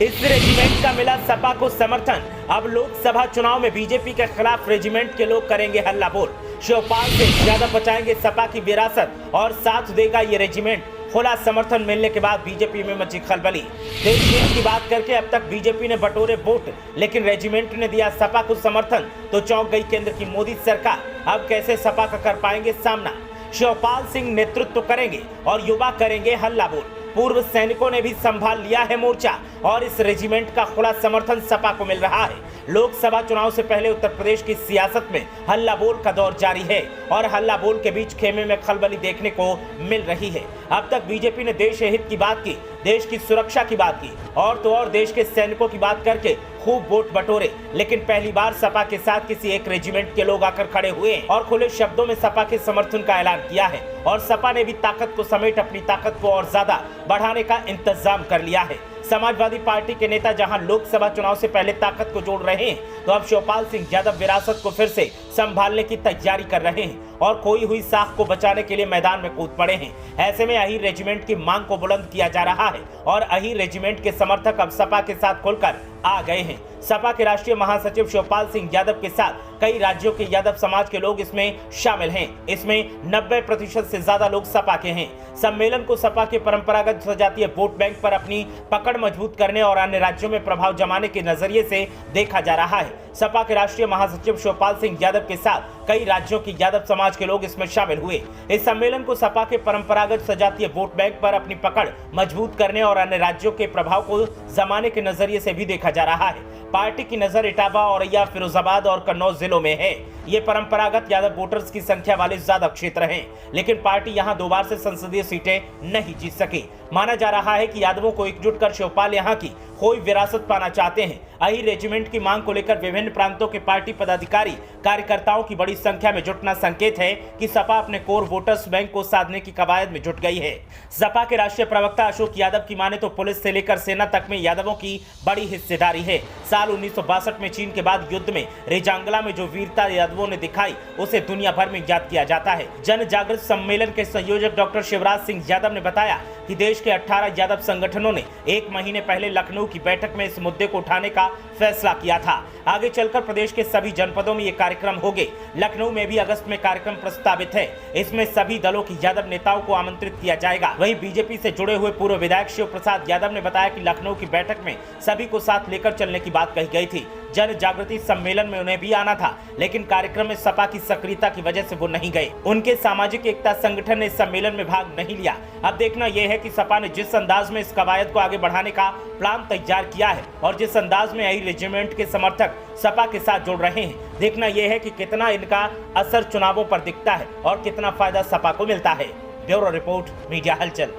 इस रेजिमेंट का मिला सपा को समर्थन। अब लोकसभा चुनाव में बीजेपी के खिलाफ रेजिमेंट के लोग करेंगे हल्ला बोल। शिवपाल सिंह ज्यादा बचाएंगे सपा की विरासत और साथ देगा ये रेजिमेंट। खुला समर्थन मिलने के बाद बीजेपी में मची खलबली। देश हित की बात करके अब तक बीजेपी ने बटोरे वोट, लेकिन रेजिमेंट ने दिया सपा को समर्थन तो चौंक गई केंद्र की मोदी सरकार। अब कैसे सपा का कर पाएंगे सामना? शिवपाल सिंह नेतृत्व करेंगे और युवा करेंगे हल्ला बोल। पूर्व सैनिकों ने भी संभाल लिया है मोर्चा और इस रेजिमेंट का खुला समर्थन सपा को मिल रहा है। लोकसभा चुनाव से पहले उत्तर प्रदेश की सियासत में हल्ला बोल का दौर जारी है और हल्ला बोल के बीच खेमे में खलबली देखने को मिल रही है। अब तक बीजेपी ने देश हित की बात की, देश की सुरक्षा की बात की और तो और देश के सैनिकों की बात करके खूब वोट बटोरे, लेकिन पहली बार सपा के साथ किसी एक रेजिमेंट के लोग आकर खड़े हुए हैं और खुले शब्दों में सपा के समर्थन का ऐलान किया है। और सपा ने भी ताकत को समेट अपनी ताकत को और ज्यादा बढ़ाने का इंतजाम कर लिया है। समाजवादी पार्टी के नेता जहां लोकसभा चुनाव से पहले ताकत को जोड़ रहे हैं, तो अब शिवपाल सिंह यादव विरासत को फिर से संभालने की तैयारी कर रहे हैं और खोई हुई साख को बचाने के लिए मैदान में कूद पड़े हैं। ऐसे में अहीर रेजिमेंट की मांग को बुलंद किया जा रहा है और अहीर रेजिमेंट के समर्थक अब सपा के साथ खुलकर आ गए हैं। सपा के राष्ट्रीय महासचिव शिवपाल सिंह यादव के साथ कई राज्यों के यादव समाज के लोग इसमें शामिल हैं। इसमें 90% से ज्यादा लोग सपा के हैं। सम्मेलन को सपा के परंपरागत सजातीय वोट बैंक पर अपनी पकड़ मजबूत करने और अन्य राज्यों में प्रभाव जमाने के नजरिए से देखा जा रहा है। सपा के राष्ट्रीय महासचिव शिवपाल सिंह यादव के साथ कई राज्यों के यादव समाज के लोग इसमें शामिल हुए। इस सम्मेलन को सपा के परंपरागत सजातीय वोट बैंक पर अपनी पकड़ मजबूत करने और अन्य राज्यों के प्रभाव को जमाने के नजरिए से भी देखा जा रहा है। पार्टी की नजर इटावा, औरैया, फिरोजाबाद और कन्नौज जिलों में है। ये परंपरागत यादव वोटर्स की संख्या वाले ज्यादा क्षेत्र हैं, लेकिन पार्टी यहां 2 बार से संसदीय सीटें नहीं जीत सकी। माना जा रहा है कि यादवों को एकजुट कर शिवपाल यहां की खोई विरासत पाना चाहते हैं। अहीर रेजिमेंट की मांग को लेकर विभिन्न प्रांतों के पार्टी पदाधिकारी कार्यकर्ताओं की बड़ी संख्या में जुटना संकेत है कि सपा अपने कोर वोटर्स बैंक को साधने की कवायद में जुट गई है। सपा के राष्ट्रीय प्रवक्ता अशोक यादव की माने तो पुलिस से लेकर सेना तक में यादवों की बड़ी हिस्सेदारी है। साल 1962 में चीन के बाद युद्ध में रेजांगला में जो वीरता यादवों ने दिखाई, उसे दुनिया भर में याद किया जाता है। जन जागृत सम्मेलन के संयोजक डॉक्टर शिवराज सिंह यादव ने बताया कि देश के 18 यादव संगठनों ने 1 महीने पहले लखनऊ की बैठक में इस मुद्दे को उठाने का फैसला किया था। आगे चलकर प्रदेश के सभी जनपदों में ये कार्यक्रम होंगे। लखनऊ में भी अगस्त में कार्यक्रम प्रस्तावित है। इसमें सभी दलों की यादव नेताओं को आमंत्रित किया जाएगा। वहीं बीजेपी से जुड़े हुए पूर्व विधायक शिव प्रसाद यादव ने बताया कि लखनऊ की बैठक में सभी को साथ लेकर चलने की बात कही गई थी। जन जागृति सम्मेलन में उन्हें भी आना था, लेकिन कार्यक्रम में सपा की सक्रियता की वजह से वो नहीं गए। उनके सामाजिक एकता संगठन ने इस सम्मेलन में भाग नहीं लिया। अब देखना यह है कि सपा ने जिस अंदाज में इस कवायद को आगे बढ़ाने का प्लान तैयार किया है और जिस अंदाज में अहीर रेजिमेंट के समर्थक सपा के साथ जुड़ रहे हैं, देखना यह है कि कितना इनका असर चुनावों पर दिखता है और कितना फायदा सपा को मिलता है। ब्यूरो रिपोर्ट, मीडिया हलचल।